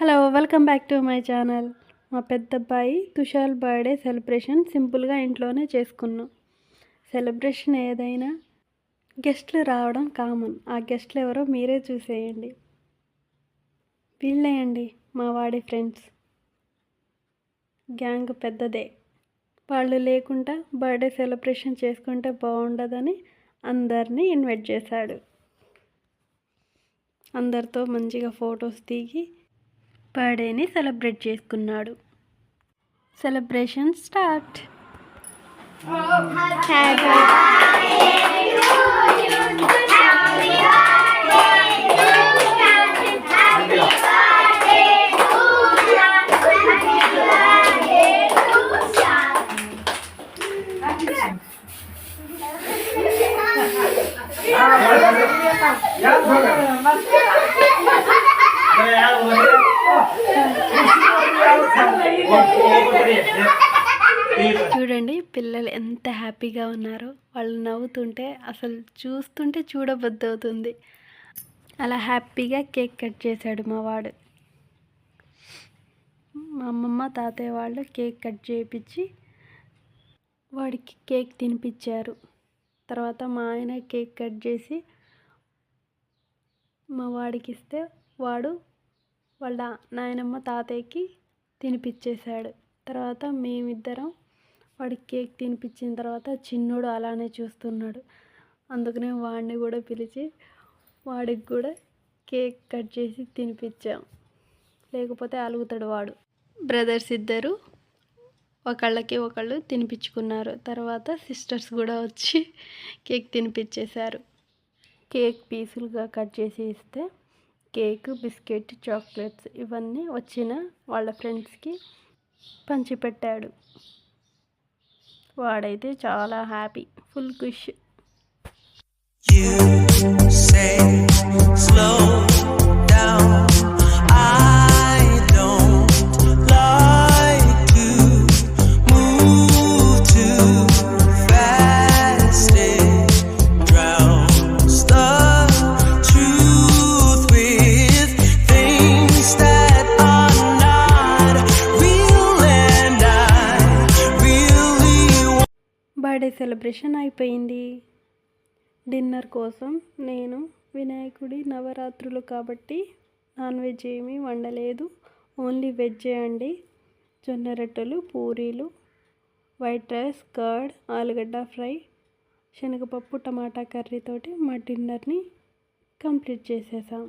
Hello, welcome back to my channel. మా పెద్దబ్బాయి Tushar birthday celebration సింపుల్గా ఇంట్లోనే చేసుకున్నాం. సెలబ్రేషన్ ఏదైనా గెస్ట్లు రావడం కామన్. ఆ గెస్ట్లు ఎవరో మీరే చూసేయండి. వీళ్ళేయండి మా వాడి ఫ్రెండ్స్. గ్యాంగ్ పెద్దదే. వాళ్ళు లేకుండా బర్త్డే సెలబ్రేషన్ చేసుకుంటే బాగుండదని అందరినీ ఇన్వైట్ చేశాడు. అందరితో మంచిగా ఫొటోస్ దిగి బర్త్డేని సెలబ్రేట్ చేసుకున్నాడు. Celebration start. చూడండి పిల్లలు ఎంత హ్యాపీగా ఉన్నారో. వాళ్ళు నవ్వుతుంటే అసలు చూస్తుంటే చూడబుద్ధి అవుతుంది. అలా హ్యాపీగా కేక్ కట్ చేశాడు మా వాడు. మా అమ్మమ్మ తాతయ్య వాళ్ళు కేక్ కట్ చేయించి వాడికి కేక్ తినిపించారు. తర్వాత మా ఆయన కేక్ కట్ చేసి మా వాడికి ఇస్తే వాడు వాళ్ళ నాయనమ్మ తాతయ్యకి తినిపించేశాడు. తర్వాత మేమిద్దరం వాడికి కేక్ తినిపించిన తర్వాత చిన్నోడు అలానే చూస్తున్నాడు. అందుకనే వాడిని కూడా పిలిచి వాడికి కూడా కేక్ కట్ చేసి తినిపించాం. లేకపోతే అలుగుతాడు వాడు. బ్రదర్స్ ఇద్దరు ఒకళ్ళకి ఒకళ్ళు తినిపించుకున్నారు. తర్వాత సిస్టర్స్ కూడా వచ్చి కేక్ తినిపించేశారు. కేక్ పీసులుగా కట్ చేసి ఇస్తే కేక్, బిస్కెట్, చాక్లెట్స్ ఇవన్నీ వచ్చిన వాళ్ళ ఫ్రెండ్స్కి పంచిపెట్టాడు. వాడైతే చాలా హ్యాపీ, ఫుల్ ఖుష్. బర్త్డే సెలబ్రేషన్ అయిపోయింది. డిన్నర్ కోసం నేను వినాయకుడి నవరాత్రులు కాబట్టి నాన్ వెజ్ ఏమీ వండలేదు. ఓన్లీ వెజ్జే అండి. జొన్న రొట్టెలు, పూరీలు, వైట్ రైస్, కర్డ్, ఆలుగడ్డ ఫ్రై, శనగపప్పు, టమాటా కర్రీతోటి మా డిన్నర్ని కంప్లీట్ చేసేసాం.